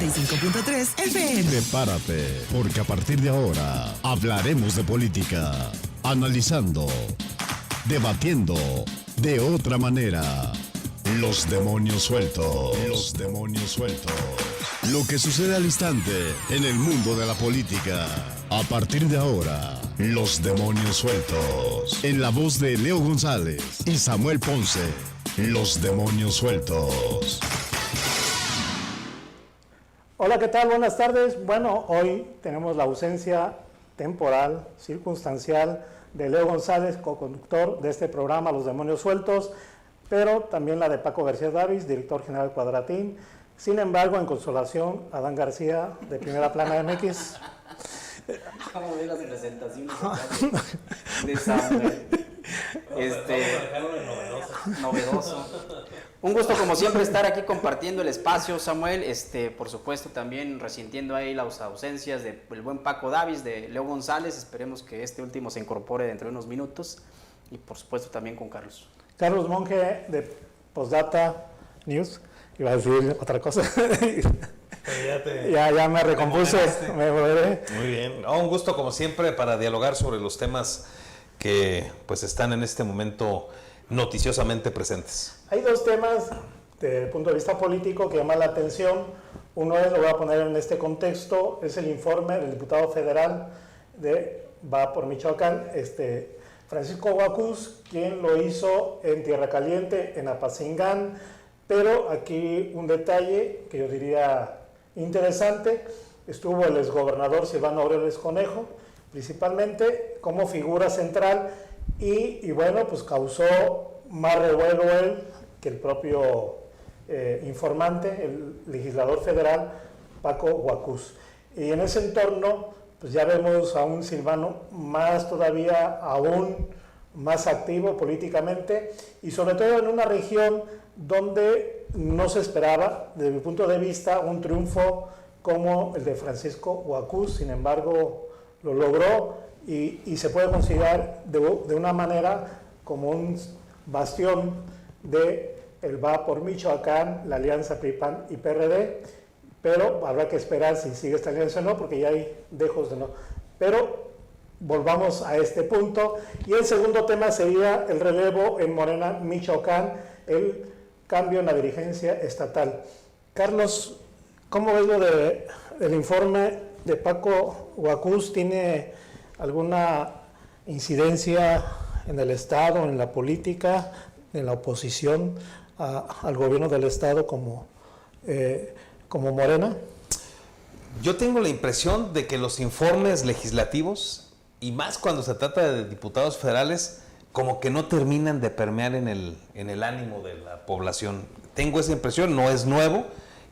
95.3 FM. Prepárate, porque a partir de ahora hablaremos de política, analizando, debatiendo de otra manera. Los demonios sueltos. Los demonios sueltos. Lo que sucede al instante en el mundo de la política. A partir de ahora, los demonios sueltos. En la voz de Leo González y Samuel Ponce. Los demonios sueltos. Hola, ¿qué tal? Buenas tardes. Bueno, hoy tenemos la ausencia temporal, circunstancial, de Leo González, co-conductor de este programa Los Demonios Sueltos, pero también la de Paco García Davis, director general Cuadratín. Sin embargo, en consolación, Adán García, de Primera Plana MX. ¿Cómo ves las presentaciones de Samuel? Novedoso. Un gusto como siempre estar aquí compartiendo el espacio, Samuel. Por supuesto también resintiendo ahí las ausencias del buen Paco Davis, de Leo González. Esperemos que este último se incorpore dentro de unos minutos. Y por supuesto también con Carlos. Carlos Monge, de Postdata News. Iba a decir otra cosa. Ya me recompuse, me volveré. Muy bien. Un gusto como siempre para dialogar sobre los temas que pues están en este momento noticiosamente presentes. Hay dos temas desde el punto de vista político que llaman la atención. Uno es, lo voy a poner en este contexto, es el informe del diputado federal va por Michoacán, Francisco Guacús, quien lo hizo en Tierra Caliente, en Apatzingán. Pero aquí un detalle que yo diría interesante: estuvo el exgobernador Silvano Aureoles Conejo, principalmente como figura central, y bueno, pues causó más revuelo él que el propio informante, el legislador federal Paco Guacús. Y en ese entorno, pues ya vemos a un Silvano más todavía, aún más activo políticamente, y sobre todo en una región donde no se esperaba, desde mi punto de vista, un triunfo como el de Francisco Guacús. Sin embargo, lo logró y se puede considerar de una manera como un bastión de el Va por Michoacán, la alianza PRI-PAN y PRD, pero habrá que esperar si sigue esta alianza o no, porque ya hay dejos de no. Pero volvamos a este punto, y el segundo tema sería el relevo en Morena, Michoacán, el cambio en la dirigencia estatal. Carlos, ¿cómo ves lo del informe de Paco Guacús? ¿Tiene alguna incidencia en el Estado, en la política, en la oposición al gobierno del Estado como Morena? Yo tengo la impresión de que los informes legislativos, y más cuando se trata de diputados federales, como que no terminan de permear en el ánimo de la población. Tengo esa impresión, no es nuevo,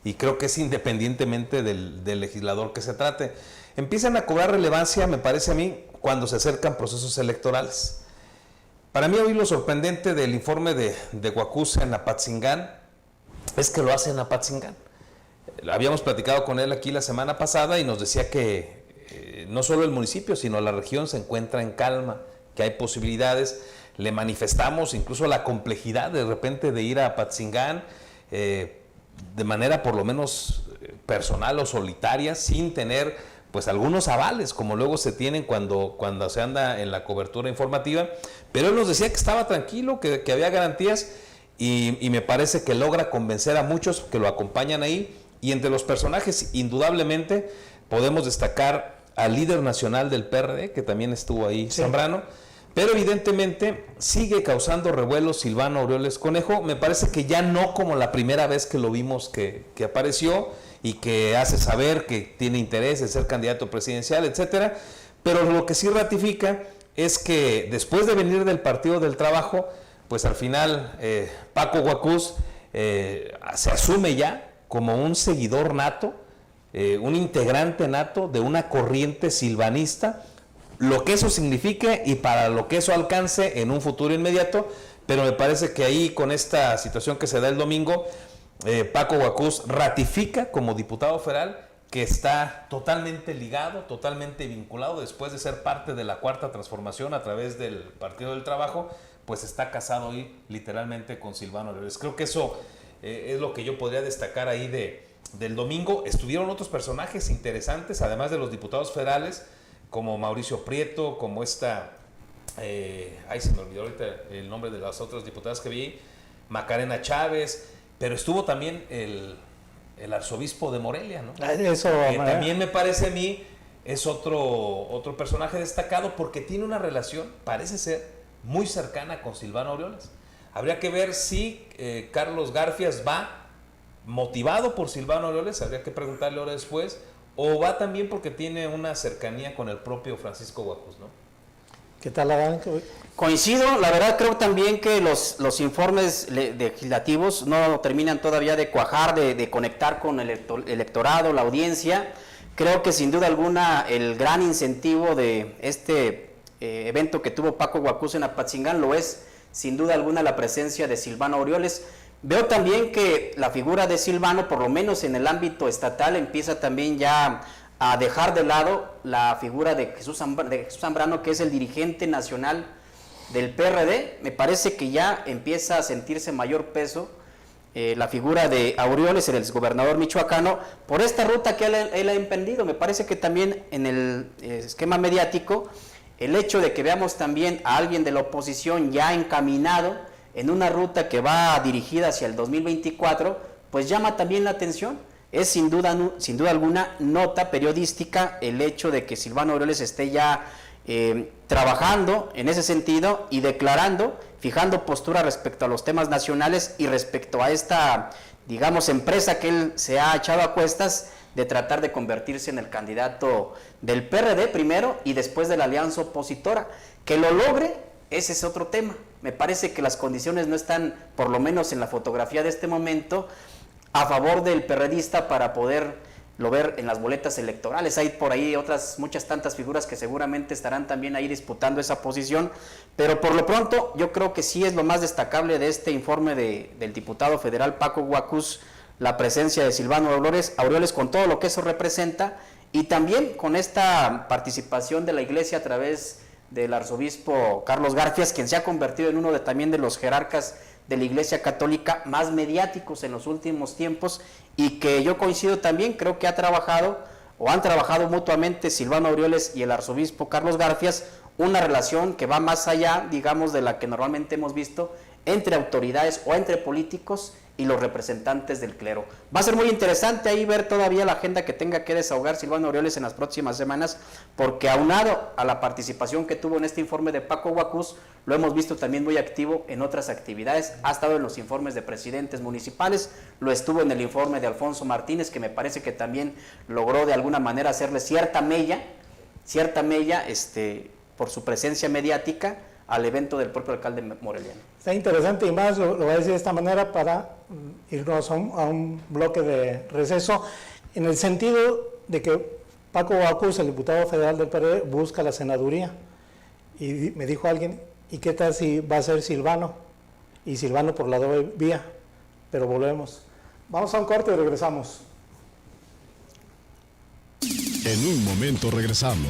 y creo que es independientemente del legislador que se trate. Empiezan a cobrar relevancia, me parece a mí, cuando se acercan procesos electorales. Para mí hoy lo sorprendente del informe de Guacús en Apatzingán es que lo hace en Apatzingán. Habíamos platicado con él aquí la semana pasada y nos decía que no solo el municipio, sino la región se encuentra en calma, que hay posibilidades. Le manifestamos incluso la complejidad de repente de ir a Apatzingán de manera por lo menos personal o solitaria, sin tener pues algunos avales, como luego se tienen cuando se anda en la cobertura informativa. Pero él nos decía que estaba tranquilo, que había garantías, y me parece que logra convencer a muchos que lo acompañan ahí. Y entre los personajes, indudablemente, podemos destacar al líder nacional del PRD, que también estuvo ahí, sí, Zambrano. Pero evidentemente sigue causando revuelo Silvano Aureoles Conejo. Me parece que ya no como la primera vez que lo vimos que apareció y que hace saber que tiene interés en ser candidato presidencial, etcétera. Pero lo que sí ratifica es que después de venir del Partido del Trabajo, pues al final Paco Guacús se asume ya como un seguidor nato, un integrante nato de una corriente silvanista, lo que eso signifique y para lo que eso alcance en un futuro inmediato. Pero me parece que ahí, con esta situación que se da el domingo, Paco Guacús ratifica como diputado federal que está totalmente ligado, totalmente vinculado, después de ser parte de la Cuarta Transformación a través del Partido del Trabajo, pues está casado ahí literalmente con Silvano Aureoles. Creo que eso es lo que yo podría destacar ahí del domingo. Estuvieron otros personajes interesantes, además de los diputados federales, como Mauricio Prieto, como esta, ay, se me olvidó ahorita el nombre de las otras diputadas que vi, Macarena Chávez, pero estuvo también el arzobispo de Morelia, ¿no? Eso, Que también me parece a mí es otro personaje destacado porque tiene una relación, parece ser, muy cercana con Silvano Aureoles. Habría que ver si Carlos Garfias va motivado por Silvano Aureoles, habría que preguntarle ahora después, o va también porque tiene una cercanía con el propio Francisco Guajus, ¿no? ¿Qué tal, Adán? Coincido, la verdad creo también que los informes legislativos no terminan todavía de cuajar, de conectar con el electorado, la audiencia. Creo que sin duda alguna el gran incentivo de este evento que tuvo Paco Guajus en Apatzingán lo es sin duda alguna la presencia de Silvano Aureoles. Veo también que la figura de Silvano, por lo menos en el ámbito estatal, empieza también ya a dejar de lado la figura de Jesús Zambrano, que es el dirigente nacional del PRD. Me parece que ya empieza a sentirse mayor peso la figura de Aureoles, el exgobernador michoacano, por esta ruta que él ha emprendido. Me parece que también en el esquema mediático, el hecho de que veamos también a alguien de la oposición ya encaminado en una ruta que va dirigida hacia el 2024, pues llama también la atención. Es sin duda alguna nota periodística el hecho de que Silvano Aureoles esté ya trabajando en ese sentido y declarando, fijando postura respecto a los temas nacionales y respecto a esta, digamos, empresa que él se ha echado a cuestas de tratar de convertirse en el candidato del PRD primero y después de la alianza opositora. Que lo logre, ese es otro tema. Me parece que las condiciones no están, por lo menos en la fotografía de este momento, a favor del perredista para poderlo ver en las boletas electorales. Hay por ahí muchas tantas figuras que seguramente estarán también ahí disputando esa posición, pero por lo pronto yo creo que sí es lo más destacable de este informe del diputado federal Paco Guajus, la presencia de Silvano Aureoles con todo lo que eso representa y también con esta participación de la iglesia a través del arzobispo Carlos Garfias, quien se ha convertido en uno también de los jerarcas de la Iglesia Católica más mediáticos en los últimos tiempos y que yo coincido también, creo que han trabajado mutuamente Silvano Aureoles y el arzobispo Carlos Garfias, una relación que va más allá, digamos, de la que normalmente hemos visto entre autoridades o entre políticos y los representantes del clero. Va a ser muy interesante ahí ver todavía la agenda que tenga que desahogar Silvano Aureoles en las próximas semanas, porque aunado a la participación que tuvo en este informe de Paco Guajus, lo hemos visto también muy activo en otras actividades. Ha estado en los informes de presidentes municipales, lo estuvo en el informe de Alfonso Martínez, que me parece que también logró de alguna manera hacerle cierta mella, por su presencia mediática al evento del propio alcalde moreliano. Está interesante y más, lo voy a decir de esta manera para irnos a un bloque de receso, en el sentido de que Paco Guajus, el diputado federal del PRD, busca la senaduría. Y me dijo alguien, ¿y qué tal si va a ser Silvano? Y Silvano por la doble vía, pero volvemos. Vamos a un corte y regresamos. En un momento regresamos.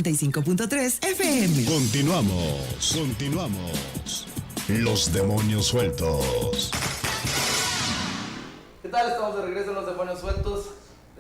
95.3 FM. Continuamos. Los demonios sueltos. ¿Qué tal? Estamos de regreso en Los Demonios Sueltos.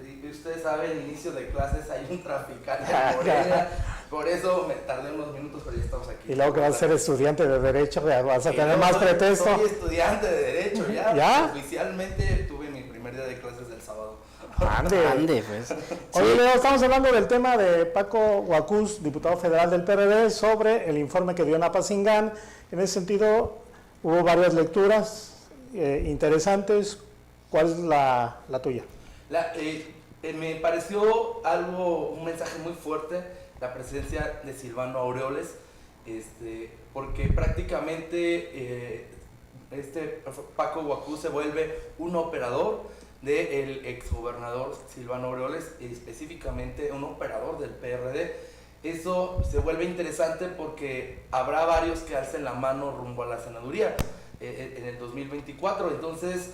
Y ustedes saben, inicio de clases, hay un traficante en Morelia. Por eso me tardé unos minutos, pero ya estamos aquí. Y luego que vas a ser estudiante de Derecho, ya vas a Y tener luego más pretexto. Soy estudiante de Derecho ya. ¿Ya? Oficialmente tuve mi primer día de clases del sábado. Ande, pues. Oye, Leo, estamos hablando del tema de Paco Guacús, diputado federal del PRD, sobre el informe que dio en Apatzingán. En ese sentido, hubo varias lecturas interesantes. ¿Cuál es la tuya? Me pareció un mensaje muy fuerte la presencia de Silvano Aureoles, porque prácticamente Paco Guacús se vuelve un operador del exgobernador Silvano Aureoles, específicamente un operador del PRD. Eso se vuelve interesante porque habrá varios que alcen la mano rumbo a la senaduría en el 2024. Entonces,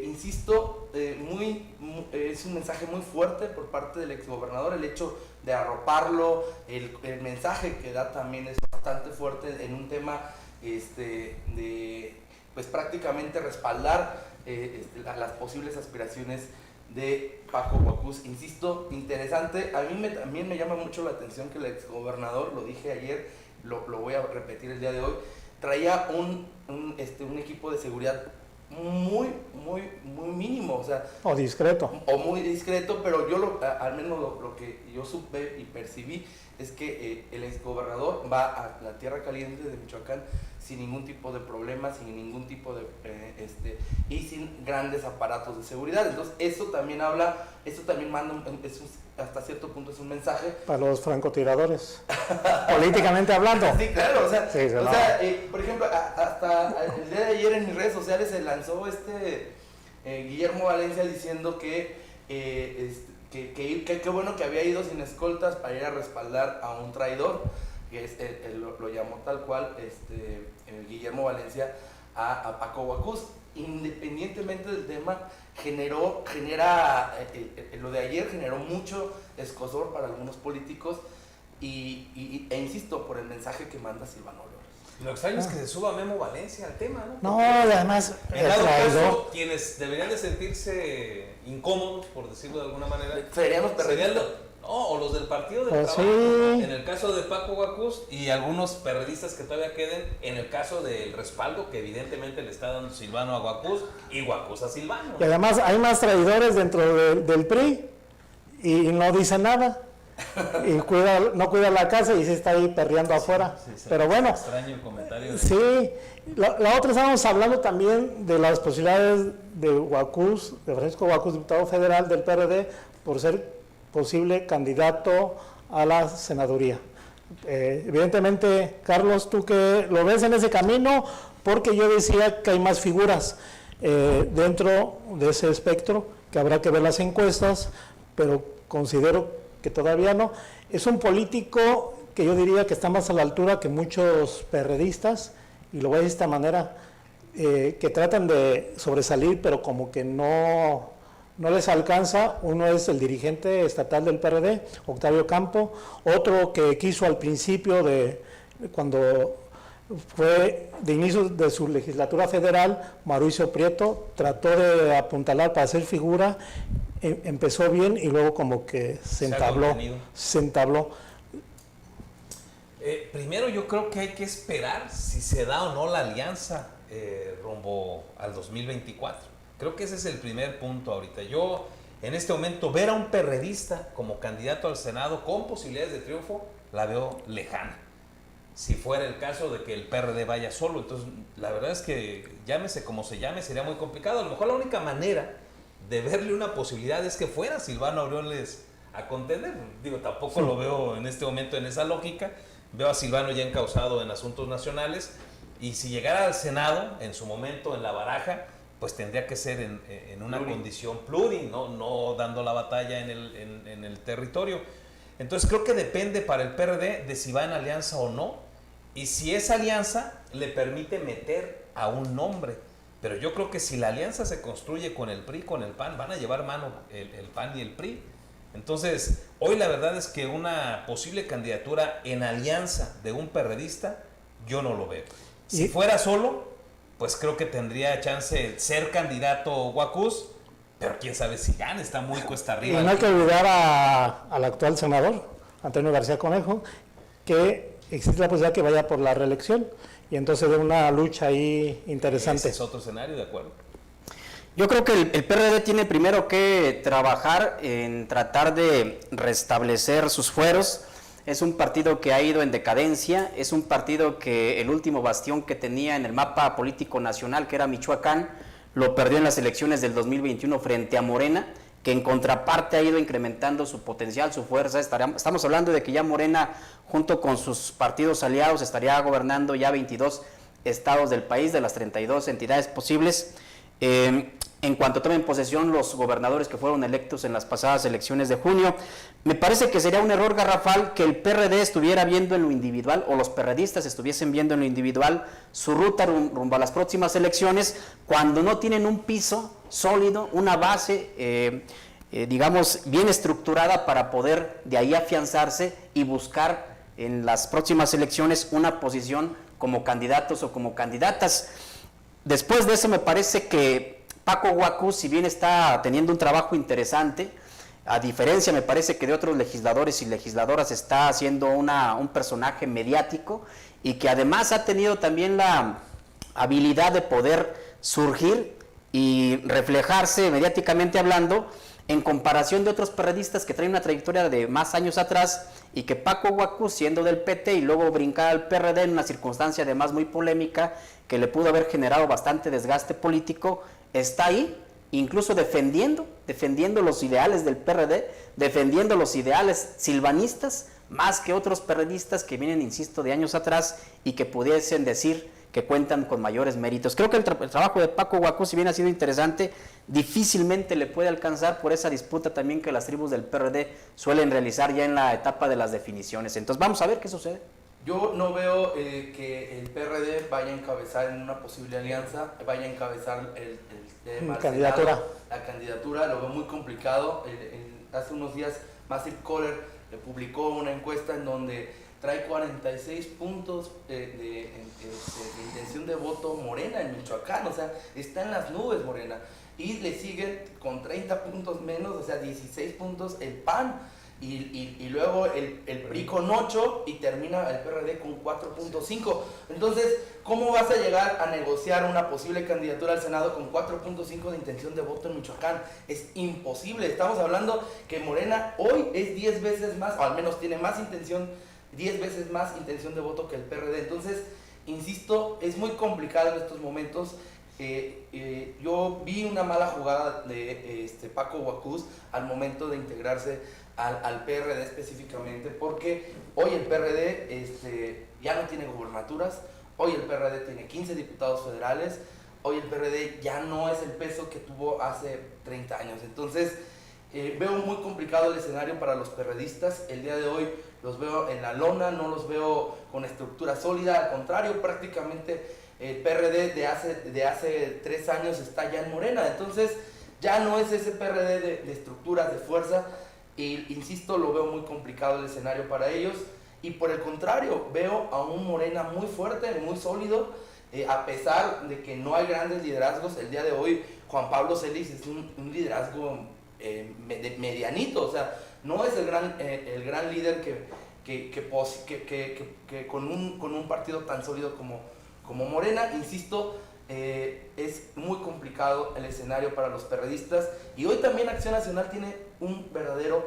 insisto, es un mensaje muy fuerte por parte del exgobernador. El hecho de arroparlo, el mensaje que da también es bastante fuerte en un tema de pues prácticamente respaldar las posibles aspiraciones de Paco Guacús. Insisto, interesante. A mí también me llama mucho la atención que el exgobernador, lo dije ayer, lo voy a repetir el día de hoy, traía un equipo de seguridad muy mínimo, O discreto. o muy discreto, pero yo al menos lo que yo supe y percibí es que el exgobernador va a la tierra caliente de Michoacán sin ningún tipo de problema, sin ningún tipo de y sin grandes aparatos de seguridad. Entonces eso también manda hasta cierto punto es un mensaje Para los francotiradores, políticamente hablando. Sí, claro, Sí, por ejemplo, hasta el día de ayer en mis redes sociales se lanzó Guillermo Valencia diciendo que qué bueno que había ido sin escoltas para ir a respaldar a un traidor, que lo llamó tal cual Guillermo Valencia a Paco Guacús. Independientemente del tema, lo de ayer generó mucho escozor para algunos políticos e insisto, por el mensaje que manda Silvano Aureoles. Lo extraño es que se suba Memo Valencia al tema, ¿no? No, además, En dado caso, quienes deberían de sentirse incómodos, por decirlo de alguna manera, Serían los serían perredistas. o los del Partido del Pues Trabajo, sí. en el caso de Paco Guacús, y algunos perredistas que todavía queden, en el caso del respaldo que evidentemente le está dando Silvano a Guacús y Guacús a Silvano. Y además hay más traidores dentro del PRI y no dice nada. Y no cuida la casa y se está ahí perreando afuera. Pero bueno, Extraño el comentario. sí. La otra, estábamos hablando también de las posibilidades de Guacús, de Francisco Guacús, diputado federal del PRD, por ser posible candidato a la senaduría. Evidentemente, Carlos, tú que lo ves en ese camino, porque yo decía que hay más figuras dentro de ese espectro, que habrá que ver las encuestas, pero considero que todavía no. Es un político que yo diría que está más a la altura que muchos perredistas, y lo voy a decir de esta manera, que tratan de sobresalir, pero como que no les alcanza. Uno es el dirigente estatal del PRD, Octavio Campo, otro que quiso al principio cuando fue de inicio de su legislatura federal, Mauricio Prieto, trató de apuntalar para hacer figura, empezó bien y luego como que se entabló. Primero yo creo que hay que esperar si se da o no la alianza rumbo al 2024. Creo que ese es el primer punto ahorita. Yo, en este momento, ver a un perredista como candidato al Senado con posibilidades de triunfo, la veo lejana. Si fuera el caso de que el PRD vaya solo, entonces la verdad es que llámese como se llame, sería muy complicado. A lo mejor la única manera de verle una posibilidad es que fuera Silvano Aureoles a contender. Digo, tampoco lo veo en este momento en esa lógica. Veo a Silvano ya encausado en asuntos nacionales, y si llegara al Senado en su momento en la baraja, pues tendría que ser en una condición pluri, no dando la batalla en el territorio. Entonces creo que depende para el PRD de si va en alianza o no, y si esa alianza le permite meter a un nombre. Pero yo creo que si la alianza se construye con el PRI, con el PAN, van a llevar mano el PAN y el PRI. Entonces, hoy la verdad es que una posible candidatura en alianza de un perredista, yo no lo veo. Si fuera solo, pues creo que tendría chance de ser candidato Guacús, pero quién sabe si gana, está muy cuesta Y arriba. no hay que olvidar al actual senador, Antonio García Conejo, que existe la posibilidad que vaya por la reelección, y entonces de una lucha ahí interesante. Ese es otro escenario, de acuerdo. Yo creo que el PRD tiene primero que trabajar en tratar de restablecer sus fueros. Es un partido que ha ido en decadencia, es un partido que el último bastión que tenía en el mapa político nacional, que era Michoacán, lo perdió en las elecciones del 2021 frente a Morena, que en contraparte ha ido incrementando su potencial, su fuerza. Estamos hablando de que ya Morena, junto con sus partidos aliados, estaría gobernando ya 22 estados del país, de las 32 entidades posibles. En cuanto tomen posesión los gobernadores que fueron electos en las pasadas elecciones de junio, me parece que sería un error garrafal que el PRD estuviera viendo en lo individual, o los perredistas estuviesen viendo en lo individual su ruta rumbo a las próximas elecciones, cuando no tienen un piso sólido, una base, digamos, bien estructurada para poder de ahí afianzarse y buscar en las próximas elecciones una posición como candidatos o como candidatas. Después de eso me parece que Paco Guacús, si bien está teniendo un trabajo interesante, a diferencia me parece que de otros legisladores y legisladoras, está siendo un personaje mediático, y que además ha tenido también la habilidad de poder surgir y reflejarse mediáticamente hablando en comparación de otros perredistas que traen una trayectoria de más años atrás, y que Paco Guacús, siendo del PT y luego brincar al PRD en una circunstancia además muy polémica que le pudo haber generado bastante desgaste político, está ahí, incluso defendiendo los ideales del PRD, defendiendo los ideales silvanistas, más que otros perredistas que vienen, insisto, de años atrás y que pudiesen decir que cuentan con mayores méritos. Creo que el trabajo de Paco Guacús, si bien ha sido interesante, difícilmente le puede alcanzar por esa disputa también que las tribus del PRD suelen realizar ya en la etapa de las definiciones. Entonces vamos a ver qué sucede. Yo no veo que el PRD vaya a encabezar en una posible alianza, vaya a encabezar el tema candidatura. Senado, la candidatura, lo veo muy complicado. Hace unos días Massive Caller publicó una encuesta en donde trae 46 puntos de intención de voto Morena en Michoacán, o sea, está en las nubes Morena, y le siguen con 30 puntos menos, o sea, 16 puntos el PAN, y luego el PRI con 8, y termina el PRD con 4.5. Entonces, ¿cómo vas a llegar a negociar una posible candidatura al Senado con 4.5 de intención de voto en Michoacán? Es imposible. Estamos hablando que Morena hoy es 10 veces más, o al menos tiene más intención, 10 veces más intención de voto que el PRD. Entonces, insisto, es muy complicado en estos momentos. Yo vi una mala jugada de Paco Guacús al momento de integrarse al PRD específicamente, porque hoy el PRD ya no tiene gubernaturas, hoy el PRD tiene 15 diputados federales, hoy el PRD ya no es el peso que tuvo hace 30 años. Entonces, veo muy complicado el escenario para los perredistas. El día de hoy los veo en la lona, no los veo con estructura sólida, al contrario, prácticamente el PRD de hace 3 años está ya en Morena. Entonces, ya no es ese PRD de estructuras, de fuerza, y insisto, lo veo muy complicado el escenario para ellos. Y por el contrario, veo a un Morena muy fuerte, muy sólido, a pesar de que no hay grandes liderazgos. El día de hoy Juan Pablo Celis es un liderazgo medianito, o sea, no es el gran líder que con un partido tan sólido como Morena. Insisto, es muy complicado el escenario para los perredistas, y hoy también Acción Nacional tiene un verdadero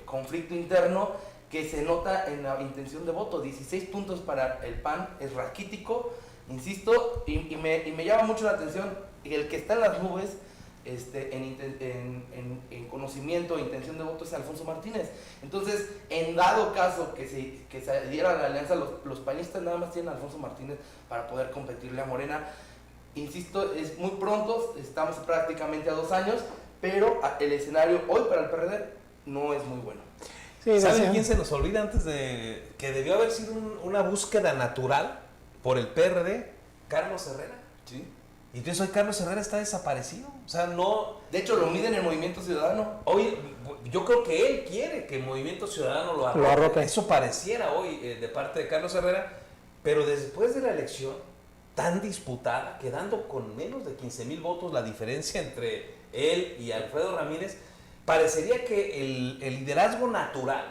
conflicto interno que se nota en la intención de voto. 16 puntos para el PAN es raquítico, insisto, y me llama mucho la atención el que está en las nubes en conocimiento e intención de voto es Alfonso Martínez. Entonces, en dado caso que se diera la alianza, los panistas nada más tienen a Alfonso Martínez para poder competirle a Morena. Insisto, es muy pronto, estamos prácticamente a 2 años, pero el escenario hoy para el PRD no es muy bueno. Sí, ¿Saben quién se nos olvida antes de que debió haber sido una búsqueda natural por el PRD? Carlos Herrera. Sí. Y entonces hoy Carlos Herrera está desaparecido. O sea, no. De hecho, lo miden en el Movimiento Ciudadano. Hoy, yo creo que él quiere que Movimiento Ciudadano lo arrope. arrope. Eso pareciera hoy de parte de Carlos Herrera, pero después de la elección tan disputada, quedando con menos de 15,000 votos la diferencia entre él y Alfredo Ramírez, parecería que el liderazgo natural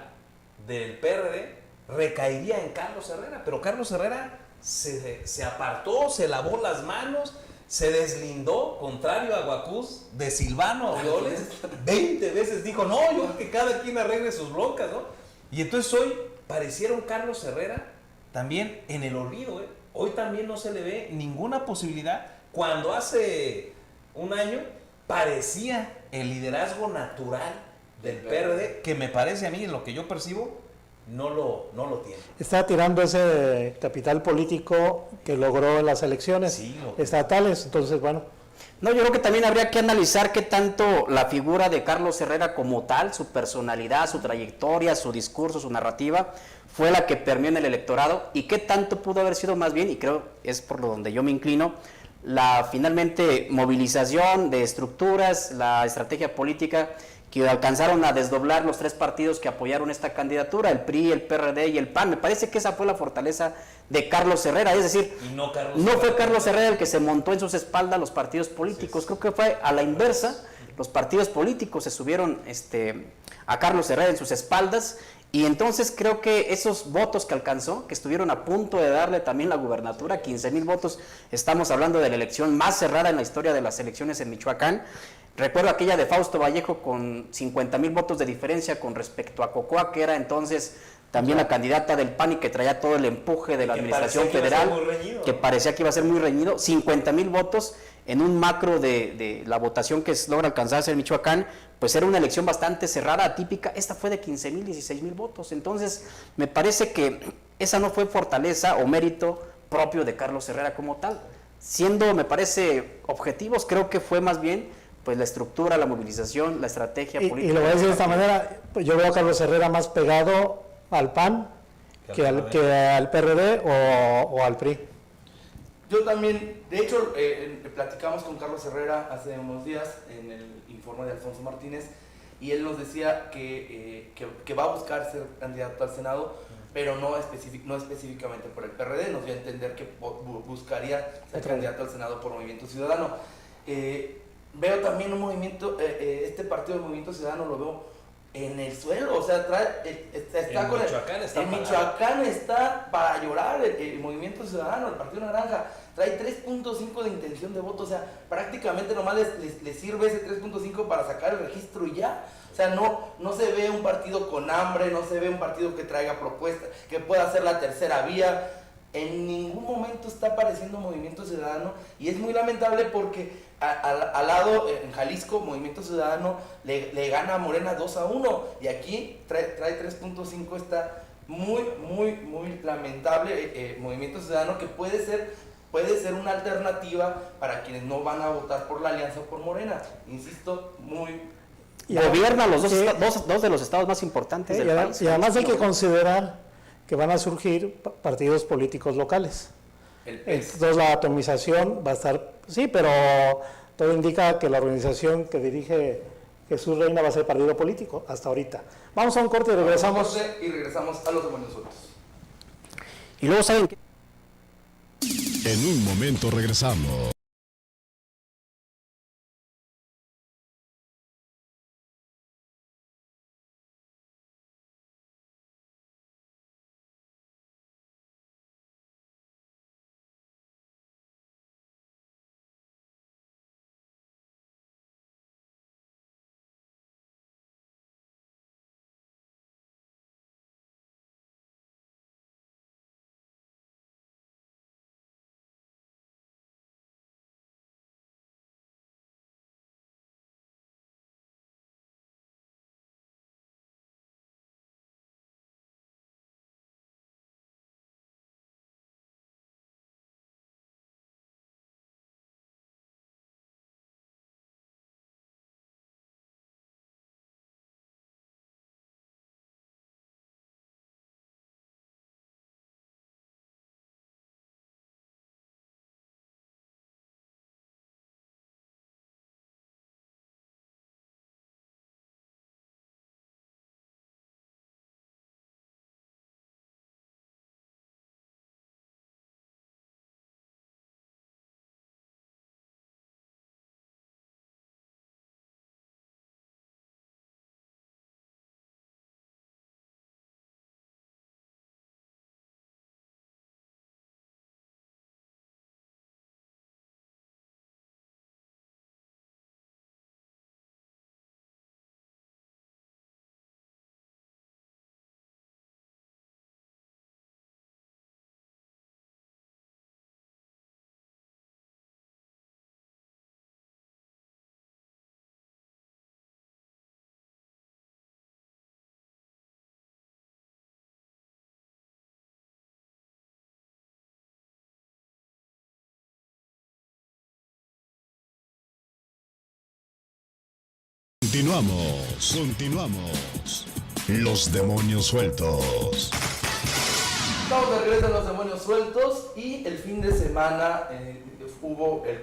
del PRD recaería en Carlos Herrera, pero Carlos Herrera se apartó, se lavó las manos, se deslindó, contrario a Guacuz, de Silvano Aureoles. 20 veces dijo, no, yo creo que cada quien arregle sus broncas, ¿no? Y entonces hoy pareciera un Carlos Herrera también en el olvido, ¿eh? Hoy también no se le ve ninguna posibilidad, cuando hace un año parecía el liderazgo natural del PRD, que me parece a mí, en lo que yo percibo, no lo tiene. Está tirando ese capital político que logró en las elecciones Sí, estatales, entonces bueno. No, yo creo que también habría que analizar qué tanto la figura de Carlos Herrera como tal, su personalidad, su trayectoria, su discurso, su narrativa, fue la que permeó en el electorado y qué tanto pudo haber sido más bien, y creo es por lo donde yo me inclino, la finalmente movilización de estructuras, la estrategia política que alcanzaron a desdoblar los tres partidos que apoyaron esta candidatura, el PRI, el PRD y el PAN. Me parece que esa fue la fortaleza de Carlos Herrera, es decir, no fue Carlos Herrera el que se montó en sus espaldas los partidos políticos, creo que fue a la inversa, los partidos políticos se subieron a Carlos Herrera en sus espaldas, y entonces creo que esos votos que alcanzó, que estuvieron a punto de darle también la gubernatura, 15,000 votos, estamos hablando de la elección más cerrada en la historia de las elecciones en Michoacán. Recuerdo aquella de Fausto Vallejo con 50,000 votos de diferencia con respecto a Cocoa, que era entonces también la candidata del PAN y que traía todo el empuje de la administración federal, que parecía que iba a ser muy reñido, 50,000 votos en un macro de la votación que logra alcanzarse en Michoacán, pues era una elección bastante cerrada, atípica. Esta fue de 15,000, 16,000 votos, entonces me parece que esa no fue fortaleza o mérito propio de Carlos Herrera como tal, siendo, me parece, objetivos, creo que fue más bien pues la estructura, la movilización, la estrategia política. Y lo voy a decir de esta manera, pues yo veo a Carlos Herrera más pegado al PAN que al PRD o al PRI. Yo también, de hecho, platicamos con Carlos Herrera hace unos días en el informe de Alfonso Martínez y él nos decía que va a buscar ser candidato al Senado, pero no específicamente por el PRD, nos dio a entender que buscaría ser candidato al Senado por Movimiento Ciudadano. Veo también un movimiento, este partido de Movimiento Ciudadano lo veo en el suelo, o sea, Michoacán está para llorar el Movimiento Ciudadano, el Partido Naranja, trae 3.5 de intención de voto, o sea, prácticamente nomás les sirve ese 3.5 para sacar el registro y ya. O sea, no se ve un partido con hambre, no se ve un partido que traiga propuestas, que pueda hacer la tercera vía. En ningún momento está apareciendo Movimiento Ciudadano y es muy lamentable porque al lado, en Jalisco, Movimiento Ciudadano le gana a Morena 2-1 y aquí trae 3.5, está muy lamentable. Movimiento Ciudadano, que puede ser una alternativa para quienes no van a votar por la alianza o por Morena, insisto, gobierna los dos de los estados más importantes del país. Y además hay que considerar que van a surgir partidos políticos locales. Entonces la atomización va a estar, sí, pero todo indica que la organización que dirige Jesús Reina va a ser partido político hasta ahorita. Vamos a un corte y regresamos. Y regresamos a los demonios sueltos. Y luego saben que En un momento regresamos. Continuamos. Los demonios sueltos. Estamos de regreso en Los Demonios Sueltos y el fin de semana hubo el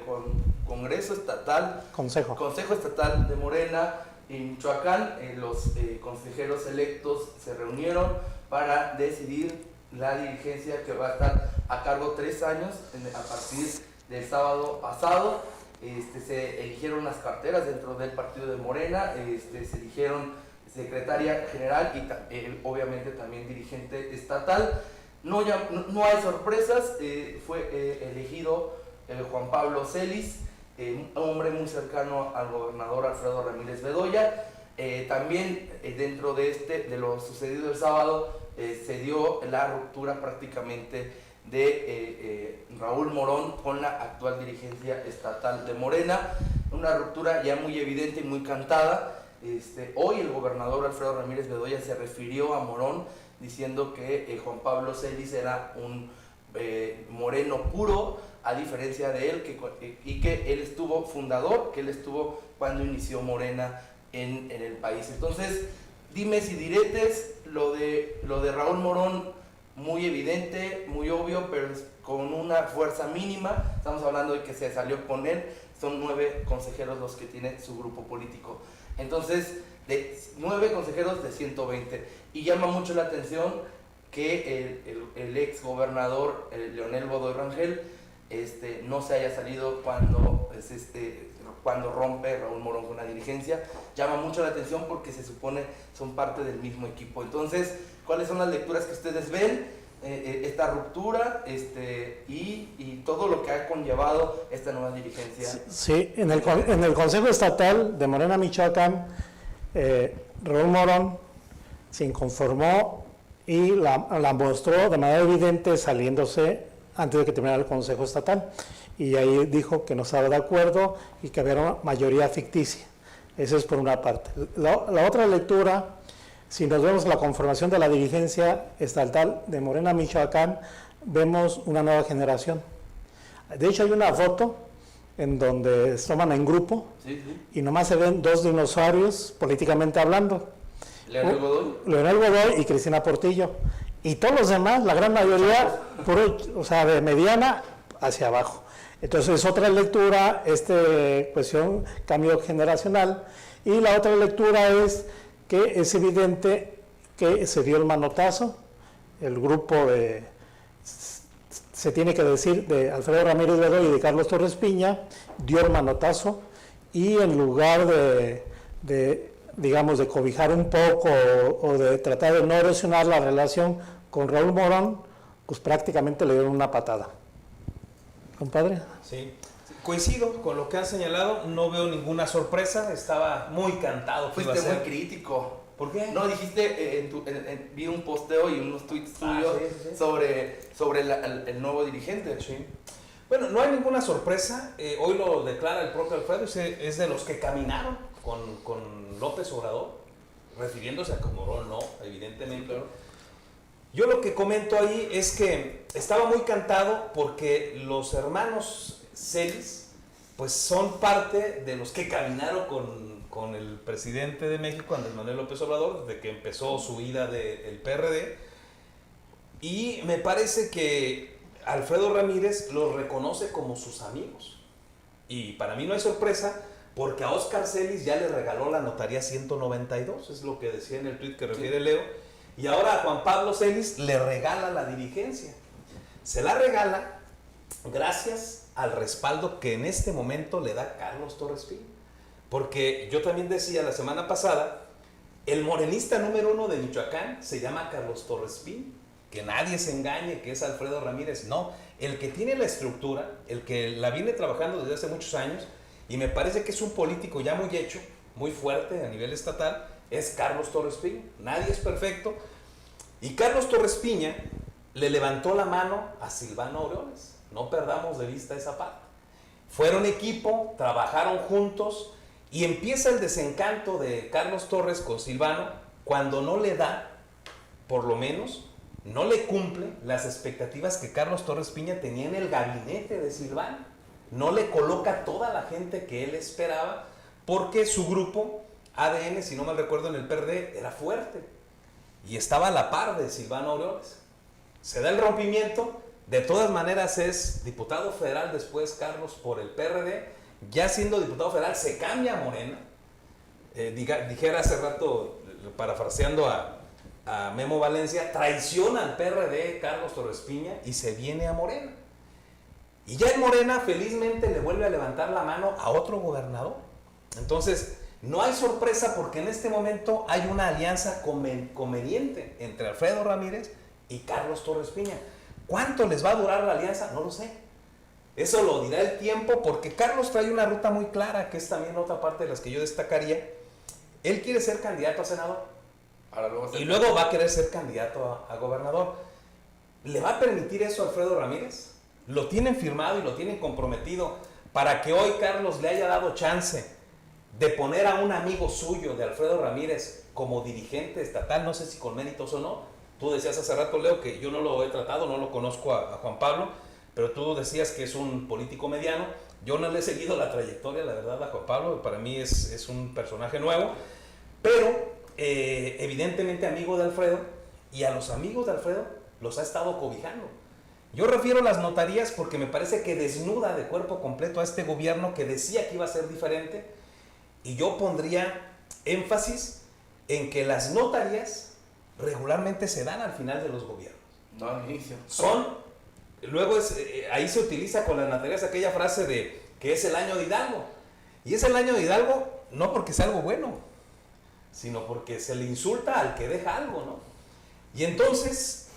Congreso Estatal, Consejo. Consejo Estatal de Morena en Michoacán. Los consejeros electos se reunieron para decidir la dirigencia que va a estar a cargo 3 años a partir del sábado pasado. Se eligieron las carteras dentro del partido de Morena, se eligieron secretaria general y obviamente también dirigente estatal. No hay sorpresas, fue elegido Juan Pablo Celis, un hombre muy cercano al gobernador Alfredo Ramírez Bedoya. También dentro de lo sucedido el sábado se dio la ruptura prácticamente de Raúl Morón con la actual dirigencia estatal de Morena, una ruptura ya muy evidente y muy cantada. Hoy el gobernador Alfredo Ramírez Bedoya se refirió a Morón diciendo que Juan Pablo Celis era un moreno puro, a diferencia de él, y que él estuvo fundador, que él estuvo cuando inició Morena en el país. Entonces, dimes y diretes, lo de Raúl Morón, muy evidente, muy obvio, pero con una fuerza mínima. Estamos hablando de que se salió con él, son 9 consejeros los que tiene su grupo político. Entonces, de 9 consejeros de 120. Y llama mucho la atención que el ex gobernador Leonel Godoy Rangel no se haya salido cuando rompe Raúl Morón con la dirigencia. Llama mucho la atención porque se supone son parte del mismo equipo. Entonces, ¿cuáles son las lecturas que ustedes ven? Esta ruptura y todo lo que ha conllevado esta nueva dirigencia. Sí, en el Consejo Estatal de Morena, Michoacán, Raúl Morón se inconformó y la mostró de manera evidente saliéndose antes de que terminara el Consejo Estatal. Y ahí dijo que no estaba de acuerdo y que había una mayoría ficticia. Eso es por una parte. La otra lectura, si nos vemos la conformación de la dirigencia estatal de Morena, Michoacán, vemos una nueva generación. De hecho, hay una foto en donde se toman en grupo, Sí. y nomás se ven 2 dinosaurios políticamente hablando. Leonel Godoy. Leonel Godoy y Cristina Portillo. Y todos los demás, la gran mayoría, de mediana hacia abajo. Entonces, otra lectura, cuestión cambio generacional. Y la otra lectura es que es evidente que se dio el manotazo, el grupo se tiene que decir, de Alfredo Ramírez Bedoya y de Carlos Torres Piña, dio el manotazo, y en lugar de cobijar un poco o de tratar de no erosionar la relación con Raúl Morón, pues prácticamente le dieron una patada. Compadre. Sí, coincido con lo que han señalado, no veo ninguna sorpresa, estaba muy cantado. Fuiste muy crítico. ¿Por qué? No, dijiste, vi un posteo y unos tweets tuyos sí. sobre el nuevo dirigente. Sí. Bueno, no hay ninguna sorpresa, hoy lo declara el propio Alfredo, es de los que caminaron con López Obrador, refiriéndose a que Morón no, evidentemente. Sí, claro. Yo lo que comento ahí es que estaba muy cantado porque los hermanos Celis pues son parte de los que caminaron con el presidente de México, Andrés Manuel López Obrador, desde que empezó su ida del PRD, y me parece que Alfredo Ramírez los reconoce como sus amigos, y para mí no hay sorpresa porque a Óscar Celis ya le regaló la notaría 192, es lo que decía en el tuit que refiere Leo. Y ahora a Juan Pablo Celis le regala la dirigencia. Se la regala gracias al respaldo que en este momento le da Carlos Torres Piña. Porque yo también decía la semana pasada, el morenista número 1 de Michoacán se llama Carlos Torres Piña. Que nadie se engañe que es Alfredo Ramírez. No, el que tiene la estructura, el que la viene trabajando desde hace muchos años, y me parece que es un político ya muy hecho, muy fuerte a nivel estatal, es Carlos Torres Piña. Nadie es perfecto. Y Carlos Torres Piña le levantó la mano a Silvano Aureoles. No perdamos de vista esa parte. Fueron equipo, trabajaron juntos y empieza el desencanto de Carlos Torres con Silvano cuando no le da, por lo menos, no le cumple las expectativas que Carlos Torres Piña tenía en el gabinete de Silvano. No le coloca toda la gente que él esperaba porque su grupo ADN, si no mal recuerdo, en el PRD era fuerte y estaba a la par de Silvano Aureoles. Se da el rompimiento, de todas maneras es diputado federal después Carlos por el PRD, ya siendo diputado federal se cambia a Morena. Dijera hace rato, parafraseando a Memo Valencia, traiciona al PRD Carlos Torres Piña y se viene a Morena. Y ya en Morena felizmente le vuelve a levantar la mano a otro gobernador. Entonces no hay sorpresa porque en este momento hay una alianza conveniente entre Alfredo Ramírez y Carlos Torres Piña. ¿Cuánto les va a durar la alianza? No lo sé. Eso lo dirá el tiempo porque Carlos trae una ruta muy clara, que es también otra parte de las que yo destacaría. Él quiere ser candidato a senador y luego va a querer ser candidato a gobernador. ¿Le va a permitir eso a Alfredo Ramírez? Lo tienen firmado y lo tienen comprometido para que hoy Carlos le haya dado chance de poner a un amigo suyo de Alfredo Ramírez como dirigente estatal, no sé si con méritos o no. Tú decías hace rato, Leo, que yo no lo he tratado, no lo conozco a Juan Pablo, pero tú decías que es un político mediano. Yo no le he seguido la trayectoria, la verdad, a Juan Pablo, para mí es un personaje nuevo, pero evidentemente amigo de Alfredo, y a los amigos de Alfredo los ha estado cobijando. Yo refiero a las notarías porque me parece que desnuda de cuerpo completo a este gobierno que decía que iba a ser diferente, y yo pondría énfasis en que las notarías regularmente se dan al final de los gobiernos. No al inicio. Luego ahí se utiliza con las notarías aquella frase de que es el año de Hidalgo. Y es el año de Hidalgo no porque sea algo bueno, sino porque se le insulta al que deja algo, ¿no? Y entonces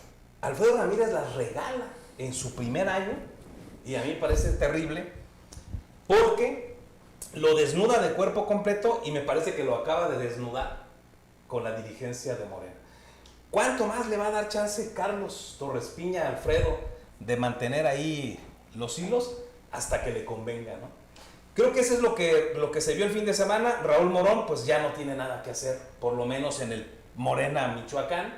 Alfredo Ramírez las regala en su primer año, y a mí me parece terrible, porque lo desnuda de cuerpo completo y me parece que lo acaba de desnudar con la dirigencia de Morena. ¿Cuánto más le va a dar chance Carlos Torres Piña a Alfredo de mantener ahí los hilos hasta que le convenga, ¿no? Creo que eso es lo que se vio el fin de semana. Raúl Morón pues ya no tiene nada que hacer, por lo menos en el Morena Michoacán,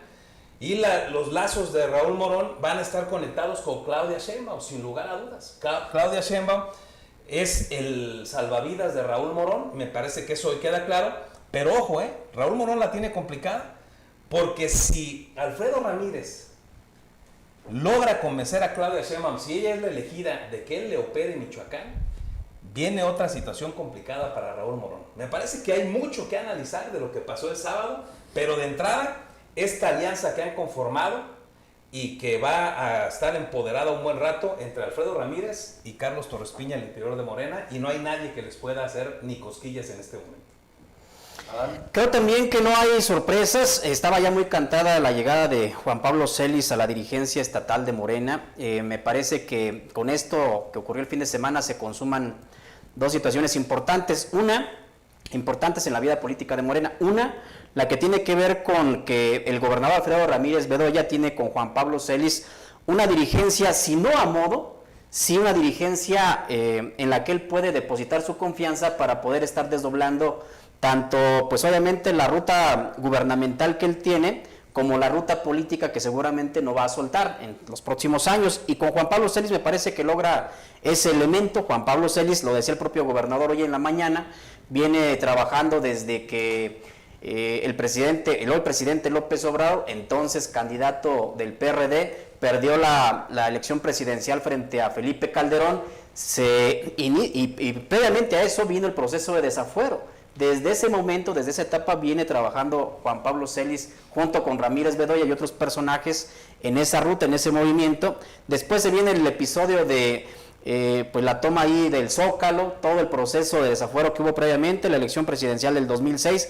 y los lazos de Raúl Morón van a estar conectados con Claudia Sheinbaum, sin lugar a dudas. Claudia Sheinbaum es el salvavidas de Raúl Morón, me parece que eso hoy queda claro, pero ojo, Raúl Morón la tiene complicada, porque si Alfredo Ramírez logra convencer a Claudia Sheinbaum, si ella es la elegida, de que él le opere en Michoacán, viene otra situación complicada para Raúl Morón. Me parece que hay mucho que analizar de lo que pasó el sábado, pero de entrada, esta alianza que han conformado y que va a estar empoderada un buen rato entre Alfredo Ramírez y Carlos Torres Piña al interior de Morena, y no hay nadie que les pueda hacer ni cosquillas en este momento. Creo también que no hay sorpresas. Estaba ya muy cantada la llegada de Juan Pablo Celis a la dirigencia estatal de Morena. Me parece que con esto que ocurrió el fin de semana se consuman dos situaciones importantes. Importantes en la vida política de Morena. Una, la que tiene que ver con que el gobernador Alfredo Ramírez Bedoya tiene con Juan Pablo Celis una dirigencia, si no a modo, sí una dirigencia en la que él puede depositar su confianza para poder estar desdoblando tanto, pues obviamente, la ruta gubernamental que él tiene, como la ruta política que seguramente no va a soltar en los próximos años. Y con Juan Pablo Celis me parece que logra ese elemento. Juan Pablo Celis, lo decía el propio gobernador hoy en la mañana, viene trabajando desde que el hoy presidente López Obrador, entonces candidato del PRD, perdió la elección presidencial frente a Felipe Calderón, y previamente a eso vino el proceso de desafuero. Desde ese momento, desde esa etapa, viene trabajando Juan Pablo Celis junto con Ramírez Bedoya y otros personajes en esa ruta, en ese movimiento. Después se viene el episodio de pues la toma ahí del Zócalo, todo el proceso de desafuero que hubo previamente, la elección presidencial del 2006,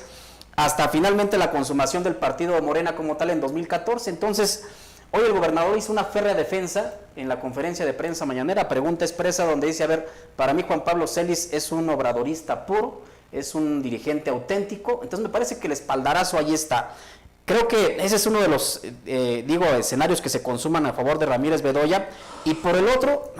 hasta finalmente la consumación del partido Morena como tal en 2014. Entonces, hoy el gobernador hizo una férrea defensa en la conferencia de prensa mañanera, pregunta expresa, donde dice, a ver, para mí Juan Pablo Celis es un obradorista puro, es un dirigente auténtico. Entonces me parece que el espaldarazo ahí está. Creo que ese es uno de los, escenarios que se consuman a favor de Ramírez Bedoya. Y por el otro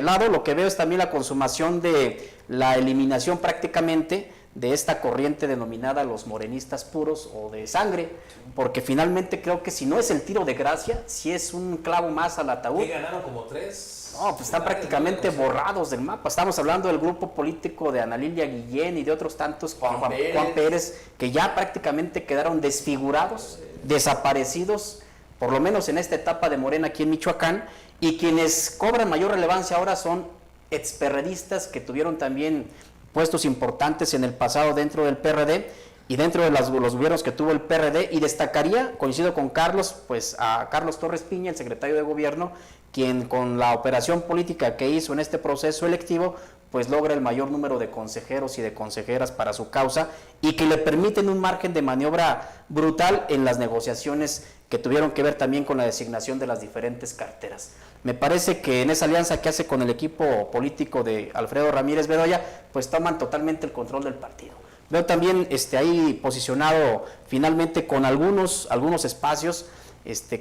lado, lo que veo es también la consumación de la eliminación prácticamente de esta corriente denominada los morenistas puros o de sangre, porque finalmente creo que si no es el tiro de gracia, si es un clavo más al ataúd. ¿Qué ganaron? ¿Como 3? No, pues están prácticamente borrados del mapa. Estamos hablando del grupo político de Ana Lilia Guillén y de otros tantos, Juan Pérez, que ya prácticamente quedaron desfigurados, desaparecidos, por lo menos en esta etapa de Morena aquí en Michoacán, y quienes cobran mayor relevancia ahora son experredistas que tuvieron también puestos importantes en el pasado dentro del PRD y dentro de los gobiernos que tuvo el PRD, y destacaría, coincido con Carlos, pues a Carlos Torres Piña, el secretario de gobierno, quien con la operación política que hizo en este proceso electivo, pues logra el mayor número de consejeros y de consejeras para su causa y que le permiten un margen de maniobra brutal en las negociaciones que tuvieron que ver también con la designación de las diferentes carteras. Me parece que en esa alianza que hace con el equipo político de Alfredo Ramírez Bedoya, pues toman totalmente el control del partido. Veo también ahí posicionado finalmente con algunos espacios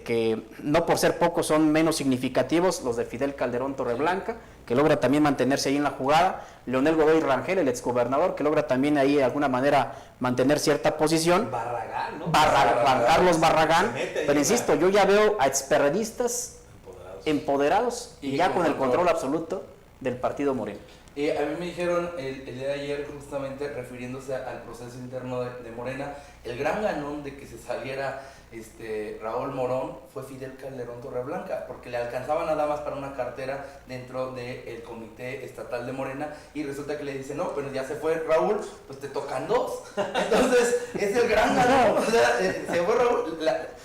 que no por ser pocos son menos significativos, los de Fidel Calderón Torreblanca, que logra también mantenerse ahí en la jugada, Leonel Godoy Rangel, el exgobernador, que logra también ahí de alguna manera mantener cierta posición. Barragán, ¿no? Juan Carlos Barragán, pero insisto, yo ya veo a experredistas empoderados y ya con el control absoluto del partido Moreno. A mí me dijeron el día de ayer, justamente refiriéndose al proceso interno de Morena, el gran ganón de que se saliera Raúl Morón fue Fidel Calderón Torreblanca, porque le alcanzaba nada más para una cartera dentro del comité estatal de Morena, y resulta que le dice, no, pero ya se fue Raúl, pues te tocan dos. Entonces es el gran ganón. O sea, se fue Raúl.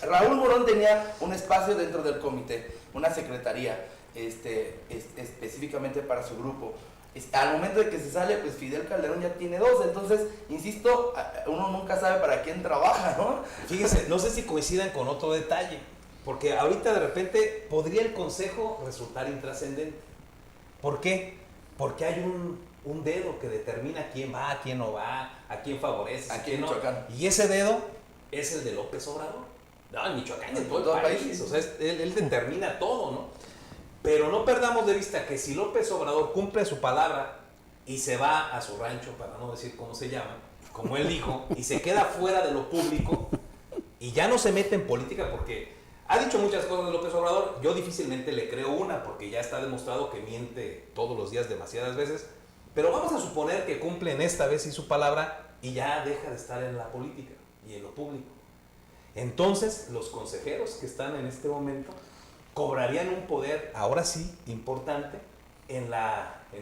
Raúl Morón tenía un espacio dentro del comité, una secretaría específicamente para su grupo. Al momento de que se sale, pues Fidel Calderón ya tiene dos. Entonces, insisto, uno nunca sabe para quién trabaja, ¿no? Fíjense, no sé si coincidan con otro detalle, porque ahorita de repente podría el consejo resultar intrascendente. ¿Por qué? Porque hay un dedo que determina quién va, quién no va, a quién favorece, a quién no. Y ese dedo es el de López Obrador. No, en Michoacán, en todo el país. O sea, él determina todo, ¿no? Pero no perdamos de vista que si López Obrador cumple su palabra y se va a su rancho, para no decir cómo se llama, como él dijo, y se queda fuera de lo público y ya no se mete en política, porque ha dicho muchas cosas de López Obrador, yo difícilmente le creo una, porque ya está demostrado que miente todos los días demasiadas veces, pero vamos a suponer que cumple en esta vez sí su palabra y ya deja de estar en la política y en lo público. Entonces, los consejeros que están en este momento cobrarían un poder, ahora sí, importante, en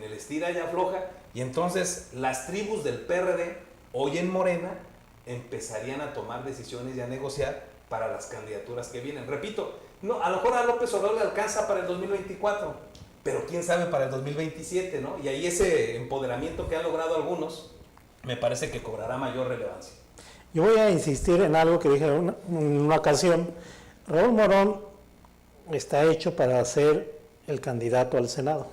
el estira y afloja, y entonces las tribus del PRD, hoy en Morena, empezarían a tomar decisiones y a negociar para las candidaturas que vienen. Repito, no, a lo mejor a López Obrador le alcanza para el 2024, pero quién sabe para el 2027, ¿no? Y ahí ese empoderamiento que han logrado algunos, me parece que cobrará mayor relevancia. Yo voy a insistir en algo que dije en una ocasión. Raúl Morón está hecho para ser el candidato al Senado.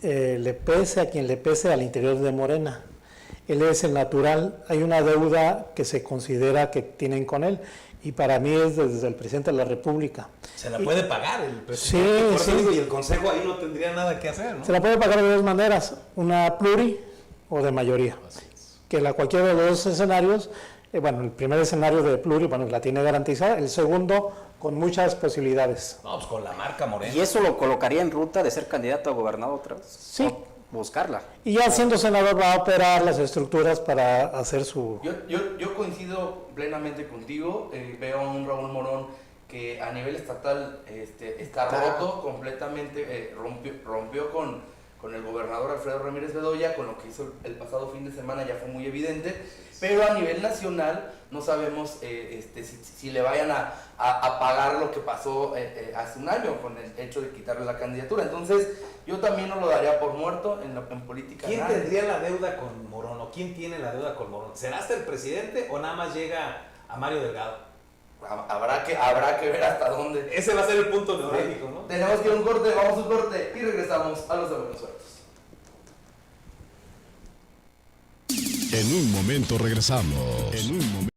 Le pese a quien le pese al interior de Morena. Él es el natural. Hay una deuda que se considera que tienen con él, y para mí es desde el presidente de la República. Se la puede pagar el presidente. Sí, sí. Y el consejo ahí no tendría nada que hacer, ¿no? Se la puede pagar de dos maneras, una pluri o de mayoría. Que cualquiera de los dos escenarios, bueno, el primer escenario de pluri, bueno, la tiene garantizada, el segundo con muchas posibilidades. No, pues con la marca Morena. ¿Y eso lo colocaría en ruta de ser candidato a gobernador otra vez? Sí. ¿O buscarla? Y ya siendo senador va a operar las estructuras para hacer su... Yo coincido plenamente contigo. Veo a un Raúl Morón que a nivel estatal está roto completamente, rompió con el gobernador Alfredo Ramírez Bedoya, con lo que hizo el pasado fin de semana ya fue muy evidente, pero a nivel nacional no sabemos si le vayan a pagar lo que pasó hace un año con el hecho de quitarle la candidatura. Entonces yo también no lo daría por muerto en política. ¿Quién tendría la deuda con Morón o quién tiene la deuda con Morón? ¿Será hasta el presidente o nada más llega a Mario Delgado? Habrá que ver hasta dónde. Ese va a ser el punto neurálgico, ¿no? Tenemos que ir a un corte, vamos a un corte y regresamos a los de Buenos Suertos. En un momento regresamos. En un momento.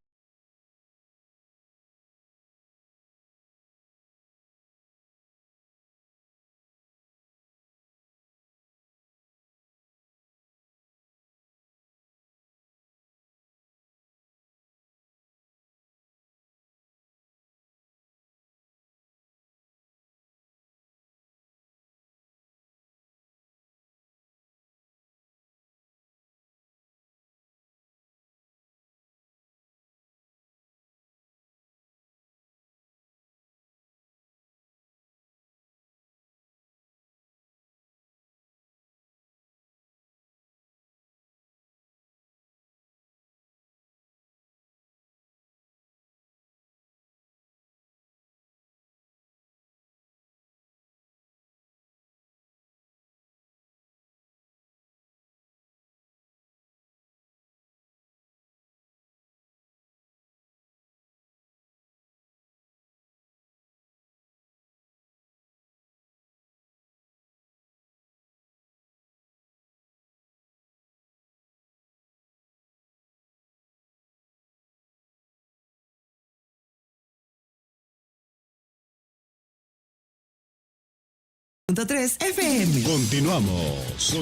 90.3 FM. Continuamos.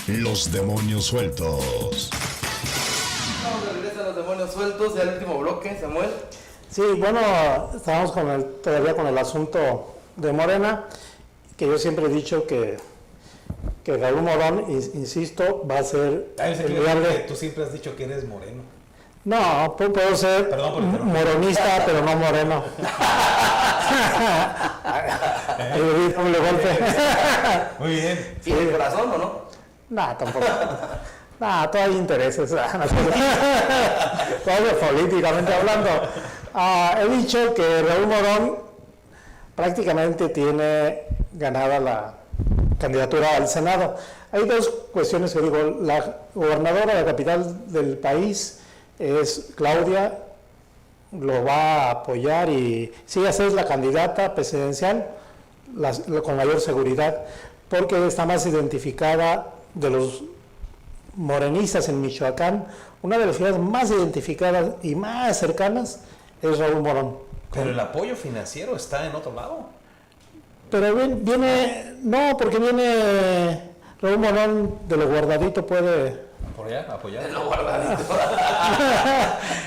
Los demonios sueltos. Vamos de regreso a los demonios sueltos, ya el último bloque, Samuel. Sí, bueno, estamos todavía con el asunto de Morena, que yo siempre he dicho que Raúl Morón, insisto, va a ser el viable. Tú siempre has dicho que eres moreno. No, puedo ser moronista, pero no moreno. Doble golpe. Muy bien. ¿Tiene el corazón o no? No, tampoco. No, todavía hay intereses. Todavía políticamente hablando. He dicho que Raúl Morón prácticamente tiene ganada la candidatura al Senado. Hay dos cuestiones que digo. La gobernadora de la capital del país es Claudia, lo va a apoyar y sí, esa es la candidata presidencial con mayor seguridad, porque está más identificada de los morenistas en Michoacán. Una de las ciudades más identificadas y más cercanas es Raúl Morón. Pero el apoyo financiero está en otro lado. Pero no, porque viene Raúl Morón de lo guardadito, puede... Por allá, apoyar. Lo guardadito.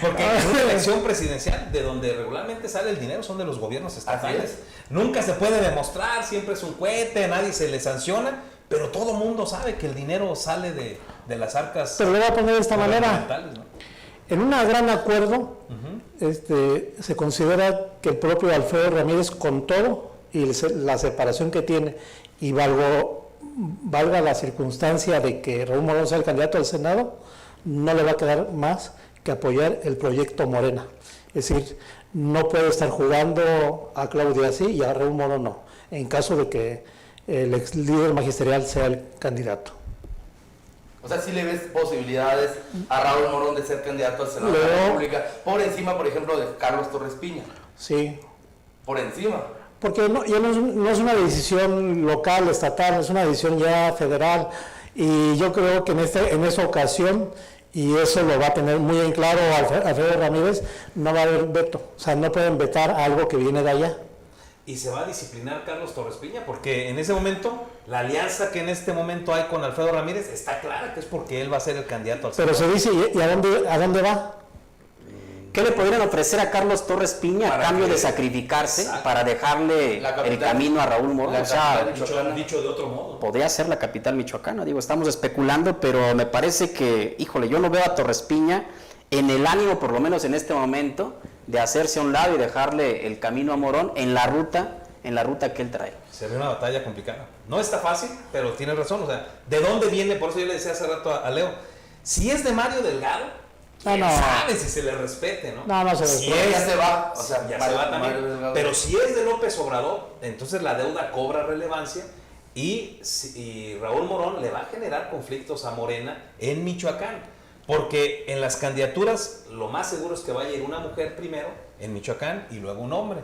Porque en una elección presidencial, de donde regularmente sale el dinero, son de los gobiernos estatales. Nunca se puede demostrar, siempre es un cohete, nadie se le sanciona, pero todo mundo sabe que el dinero sale de las arcas. Pero le voy a poner de esta manera. ¿No? En un gran acuerdo, se considera que el propio Alfredo Ramírez, con todo y la separación que tiene, y valga la circunstancia de que Raúl Morón sea el candidato al Senado, no le va a quedar más que apoyar el proyecto Morena. Es decir, no puede estar jugando a Claudia sí y a Raúl Morón no, en caso de que el ex líder magisterial sea el candidato. O sea, ¿sí le ves posibilidades a Raúl Morón de ser candidato al Senado de la República por encima, por ejemplo, de Carlos Torres Piña? Sí. Por encima. Porque ya no es una decisión local, estatal, es una decisión ya federal. Y yo creo que en esta ocasión, y eso lo va a tener muy en claro Alfredo Ramírez, no va a haber veto. O sea, no pueden vetar algo que viene de allá. Y se va a disciplinar Carlos Torres Piña, porque en ese momento, la alianza que en este momento hay con Alfredo Ramírez está clara que es porque él va a ser el candidato al Senado. Pero se dice, ¿y a dónde va? ¿Qué le podrían ofrecer a Carlos Torres Piña a cambio de sacrificarse para dejarle el camino a Raúl Morón? O sea, dicho de otro modo. Podría ser la capital michoacana, digo, estamos especulando, pero me parece que, híjole, yo no veo a Torres Piña en el ánimo, por lo menos en este momento, de hacerse a un lado y dejarle el camino a Morón en la ruta que él trae. Se ve una batalla complicada. No está fácil, pero tiene razón. O sea, ¿de dónde viene? Por eso yo le decía hace rato a Leo, si es de Mario Delgado, ¿quién sabe si se le respete, no? No se si respete. Ya se va. O sea, ya se va también. Pero si es de López Obrador, entonces la deuda cobra relevancia y Raúl Morón le va a generar conflictos a Morena en Michoacán. Porque en las candidaturas lo más seguro es que vaya a ir una mujer primero en Michoacán y luego un hombre.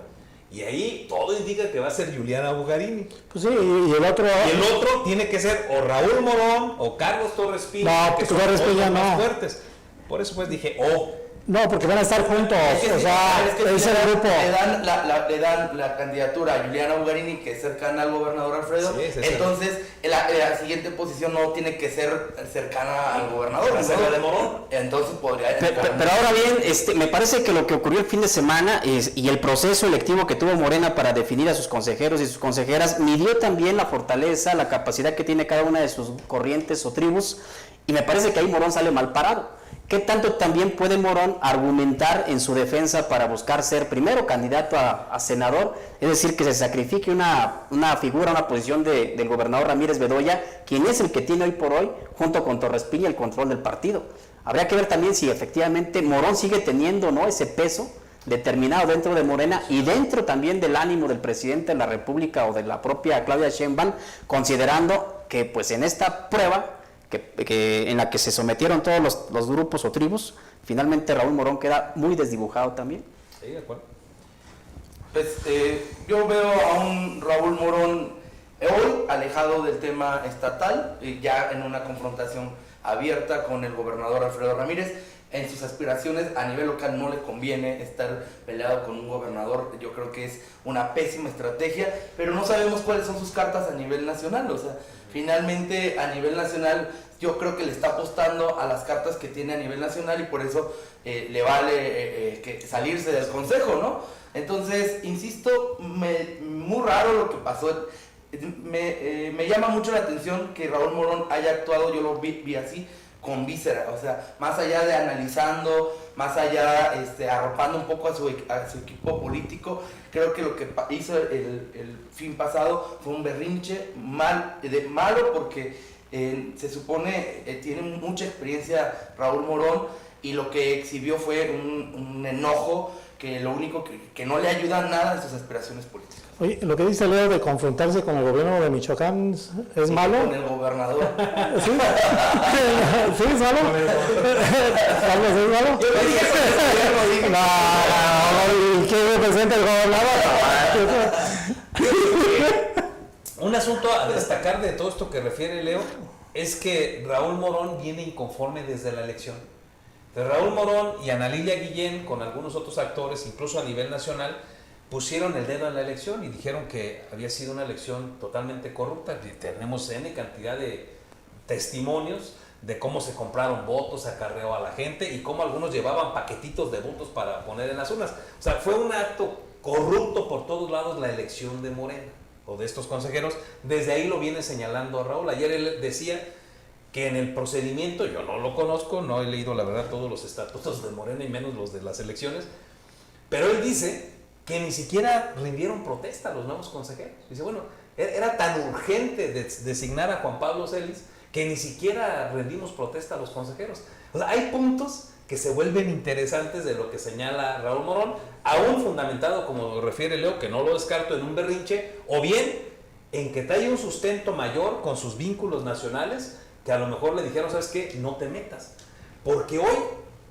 Y ahí todo indica que va a ser Juliana Bugarini. Pues sí, y el otro... Y el otro tiene que ser o Raúl Morón o Carlos Torres Piña, No, que pues Torres Piña más no. fuertes. Por eso pues dije, No, porque van a estar juntos, Es que es el grupo. Le dan la candidatura a Juliana Bugarini, que es cercana al gobernador Alfredo. Sí, entonces, la siguiente posición no tiene que ser cercana al gobernador. ¿Va a ser la de Morón? Entonces podría... Pero ahora bien, me parece que lo que ocurrió el fin de semana y el proceso electivo que tuvo Morena para definir a sus consejeros y sus consejeras midió también la fortaleza, la capacidad que tiene cada una de sus corrientes o tribus, y me parece que ahí Morón sale mal parado. ¿Qué tanto también puede Morón argumentar en su defensa para buscar ser primero candidato a senador? Es decir, que se sacrifique una figura, una posición del gobernador Ramírez Bedoya, quien es el que tiene hoy por hoy, junto con Torres Piña, el control del partido. Habría que ver también si efectivamente Morón sigue teniendo, ¿no?, ese peso determinado dentro de Morena y dentro también del ánimo del presidente de la República o de la propia Claudia Sheinbaum, considerando que pues en esta prueba en la que se sometieron todos los grupos o tribus, finalmente Raúl Morón queda muy desdibujado también. Sí, de acuerdo. Pues yo veo a un Raúl Morón Hoy alejado del tema estatal, ya en una confrontación abierta con el gobernador Alfredo Ramírez. En sus aspiraciones a nivel local no le conviene estar peleado con un gobernador, yo creo que es una pésima estrategia, pero no sabemos cuáles son sus cartas a nivel nacional. O sea, finalmente a nivel nacional yo creo que le está apostando a las cartas que tiene a nivel nacional y por eso le vale que salirse del consejo, ¿no? Entonces, insisto, muy raro lo que pasó. Me llama mucho la atención que Raúl Morón haya actuado, yo lo vi así, con víscera, o sea, más allá de analizando, más allá arropando un poco a su equipo político. Creo que lo que hizo el fin pasado fue un berrinche malo porque se supone tiene mucha experiencia Raúl Morón y lo que exhibió fue un enojo que lo único que no le ayuda nada en sus aspiraciones políticas. Oye, lo que dice Leo de confrontarse con el gobierno de Michoacán es malo. Con el gobernador. ¿Sí? ¿Sí es malo? ¿Carlos es malo? Yo le dije con el gobierno, ¿Y qué representa el gobernador? Un asunto a destacar de todo esto que refiere Leo es que Raúl Morón viene inconforme desde la elección. De Raúl Morón y Ana Lilia Guillén, con algunos otros actores, incluso a nivel nacional, pusieron el dedo en la elección y dijeron que había sido una elección totalmente corrupta. Tenemos N cantidad de testimonios de cómo se compraron votos, acarreó a la gente y cómo algunos llevaban paquetitos de votos para poner en las urnas. O sea, fue un acto corrupto por todos lados la elección de Morena o de estos consejeros. Desde ahí lo viene señalando a Raúl. Ayer él decía que en el procedimiento, yo no lo conozco, no he leído la verdad todos los estatutos de Morena y menos los de las elecciones, pero él dice que ni siquiera rindieron protesta a los nuevos consejeros. Dice, bueno, era tan urgente designar a Juan Pablo Celis que ni siquiera rendimos protesta a los consejeros. O sea, hay puntos que se vuelven interesantes de lo que señala Raúl Morón, aún fundamentado, como refiere Leo, que no lo descarto, en un berrinche, o bien en que trae un sustento mayor con sus vínculos nacionales, que a lo mejor le dijeron, ¿sabes qué? No te metas. Porque hoy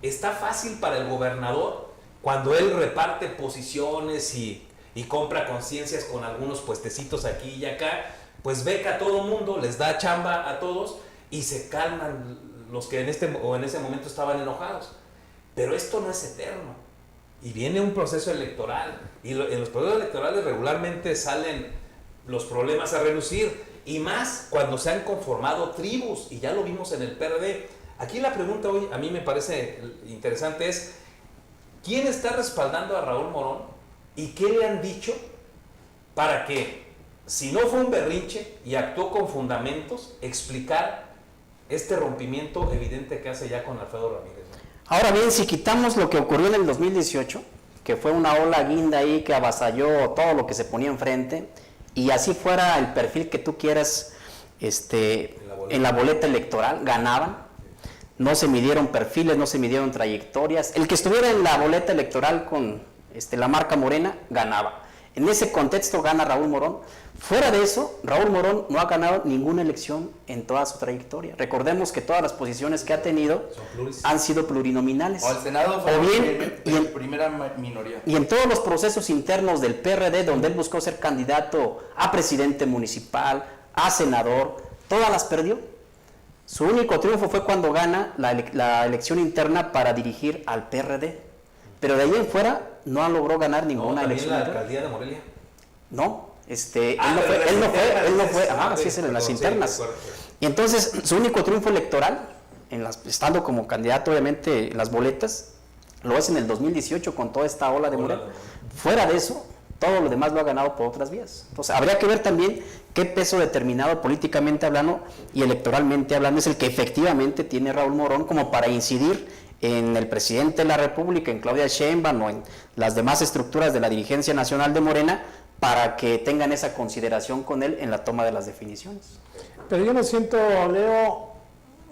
está fácil para el gobernador, cuando él reparte posiciones y compra conciencias con algunos puestecitos aquí y acá, pues beca a todo mundo, les da chamba a todos y se calman los que en ese momento estaban enojados. Pero esto no es eterno. Y viene un proceso electoral. Y en los procesos electorales regularmente salen los problemas a relucir. Y más cuando se han conformado tribus. Y ya lo vimos en el PRD. Aquí la pregunta hoy, a mí me parece interesante, es ¿quién está respaldando a Raúl Morón? ¿Y qué le han dicho para que, si no fue un berrinche y actuó con fundamentos, explicar este rompimiento evidente que hace ya con Alfredo Ramírez? Ahora bien, si quitamos lo que ocurrió en el 2018, que fue una ola guinda ahí que avasalló todo lo que se ponía enfrente, y así fuera el perfil que tú quieras en la boleta electoral, ganaban. No se midieron perfiles, no se midieron trayectorias. El que estuviera en la boleta electoral con la marca Morena, ganaba. En ese contexto gana Raúl Morón. Fuera de eso, Raúl Morón no ha ganado ninguna elección en toda su trayectoria. Recordemos que todas las posiciones que ha tenido han sido plurinominales. O el Senado fue primera minoría. Y en todos los procesos internos del PRD, donde él buscó ser candidato a presidente municipal, a senador, todas las perdió. Su único triunfo fue cuando gana la elección interna para dirigir al PRD. Pero de ahí en fuera no logró ganar ninguna elección. ¿La alcaldía de Morelia? No, él no fue, así es, en las internas. Y entonces su único triunfo electoral, estando como candidato obviamente en las boletas, lo es en el 2018 con toda esta ola de Morena. Fuera de eso, todo lo demás lo ha ganado por otras vías. Entonces habría que ver también qué peso determinado políticamente hablando y electoralmente hablando es el que efectivamente tiene Raúl Morón como para incidir en el presidente de la República, en Claudia Sheinbaum o en las demás estructuras de la dirigencia nacional de Morena, para que tengan esa consideración con él en la toma de las definiciones. Pero yo no siento, Leo,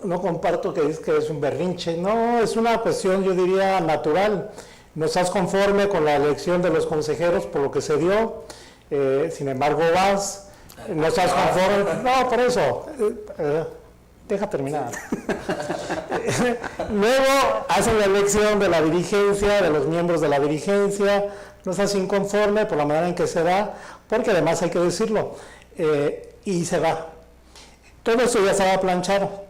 no comparto que es un berrinche, no, es una cuestión, yo diría, natural. No estás conforme con la elección de los consejeros por lo que se dio, sin embargo vas, no estás conforme, no, por eso, deja terminar. Luego hacen la elección de la dirigencia, de los miembros de la dirigencia, no estás inconforme por la manera en que se da, porque además hay que decirlo, y se va. Todo eso ya estaba planchado.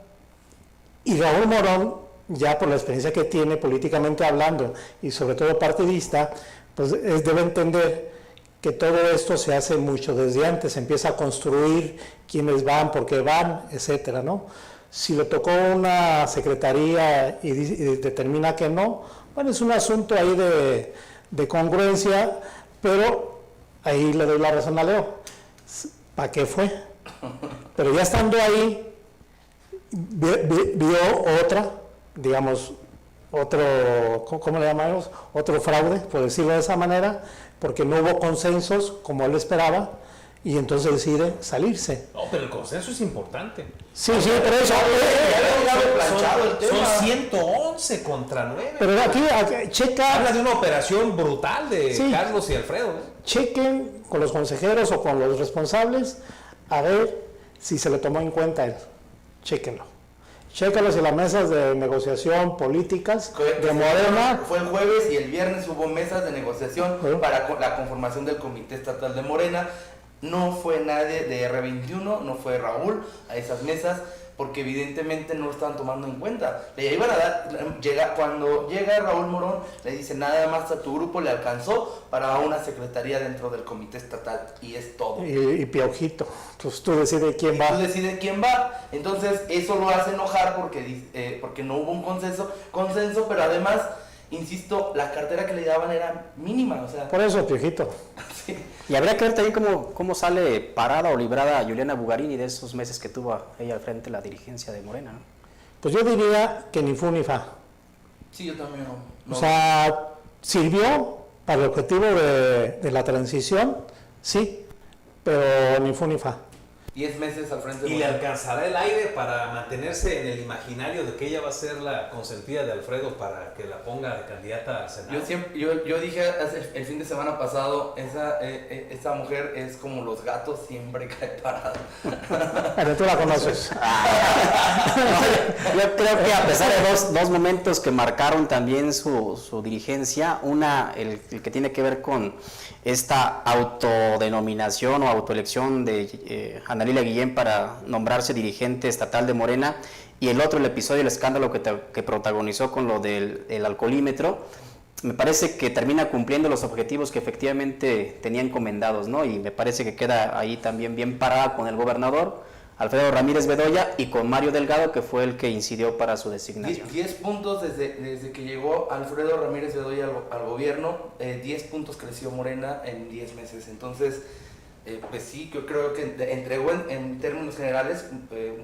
Y Raúl Morón, ya por la experiencia que tiene políticamente hablando y sobre todo partidista, pues debe entender que todo esto se hace mucho desde antes, se empieza a construir quiénes van, por qué van, etcétera, ¿no? Si le tocó una secretaría y determina que no, bueno, es un asunto ahí de congruencia, pero ahí le doy la razón a Leo. ¿Para qué fue? Pero ya estando ahí, vio otra, digamos, otro, ¿cómo le llamamos? Otro fraude, por decirlo de esa manera, porque no hubo consensos como él esperaba, y entonces decide salirse. No, pero el consenso es importante. Sí, pero eso... Son 111 contra 9. Pero aquí checa... Habla de una operación brutal de Sí. Carlos y Alfredo. Chequen con los consejeros o con los responsables a ver si se le tomó en cuenta él. Chéquenlo. Chécalos en las mesas de negociación políticas de Morena. Fue el jueves y el viernes hubo mesas de negociación para la conformación del Comité Estatal de Morena. No fue nadie de R21, no fue Raúl a esas mesas, porque evidentemente no lo estaban tomando en cuenta. Le iban a dar, cuando llega Raúl Morón, le dice nada más a tu grupo le alcanzó para una secretaría dentro del Comité Estatal, y es todo. Y Piojito. Entonces tú decides quién va. Tú decides quién va. Entonces eso lo hace enojar porque no hubo un consenso, pero además, insisto, la cartera que le daban era mínima, o sea. Por eso, Piojito. Sí. Y habría que ver también cómo sale parada o librada Juliana Bugarini de esos meses que tuvo ella al frente de la dirigencia de Morena, ¿no? Pues yo diría que ni fu ni fa. Sí, yo también no. O sea, sirvió para el objetivo de la transición, sí, pero ni fu ni fa. 10 meses al frente de ¿Y le Morena. alcanzará el aire para mantenerse en el imaginario de que ella va a ser la consentida de Alfredo para que la ponga de candidata al Senado? Yo dije el fin de semana pasado, esa mujer es como los gatos, siempre cae parada. Pero tú la conoces. Yo creo que a pesar de dos momentos que marcaron también su dirigencia, el que tiene que ver con esta autodenominación o autoelección de Ana Lilia Guillén para nombrarse dirigente estatal de Morena, y el otro, el episodio del escándalo que protagonizó con lo del alcoholímetro, me parece que termina cumpliendo los objetivos que efectivamente tenía encomendados, ¿no? Y me parece que queda ahí también bien parada con el gobernador Alfredo Ramírez Bedoya y con Mario Delgado, que fue el que incidió para su designación. 10 puntos desde que llegó Alfredo Ramírez Bedoya al gobierno, 10 puntos creció Morena en 10 meses. Entonces, pues sí, yo creo que entregó en términos generales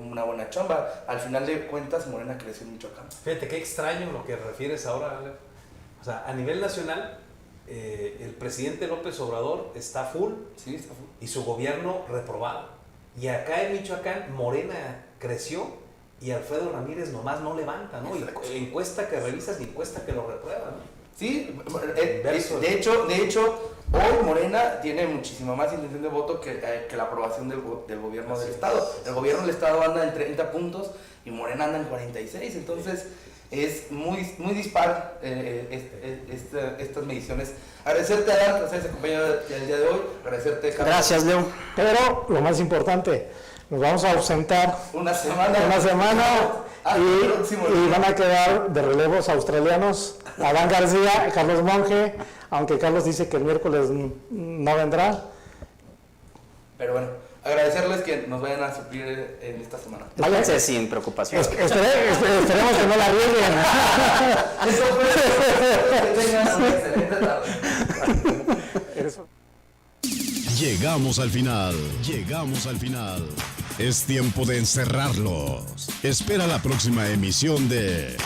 una buena chamba. Al final de cuentas, Morena creció en Michoacán. Fíjate qué extraño lo que refieres ahora, Ale. O sea, a nivel nacional, el presidente López Obrador está full, Sí, está full. y su gobierno reprobado. Y acá en Michoacán, Morena creció y Alfredo Ramírez nomás no levanta, ¿no? Y encuesta que revisas y encuesta que lo reprueba, ¿no? Sí, Inverso. de hecho, hoy Morena tiene muchísima más intención de voto que la aprobación del gobierno del Estado. El gobierno del Estado anda en 30 puntos y Morena anda en 46, entonces es muy dispar estas mediciones. Agradecerte, Adán, por ser ese compañero del día de hoy. Agradecerte, Carlos. Gracias, Leo. Pero lo más importante, nos vamos a ausentar Una semana. y van a quedar de relevos australianos Adán García, Carlos Monge, aunque Carlos dice que el miércoles no vendrá. Pero bueno, agradecerles que nos vayan a suplir en esta semana. Váyanse sin preocupación. Esperemos que no la rieguen. Eso fue. Que tengan una excelente tarde. Llegamos al final. Es tiempo de encerrarlos. Espera la próxima emisión de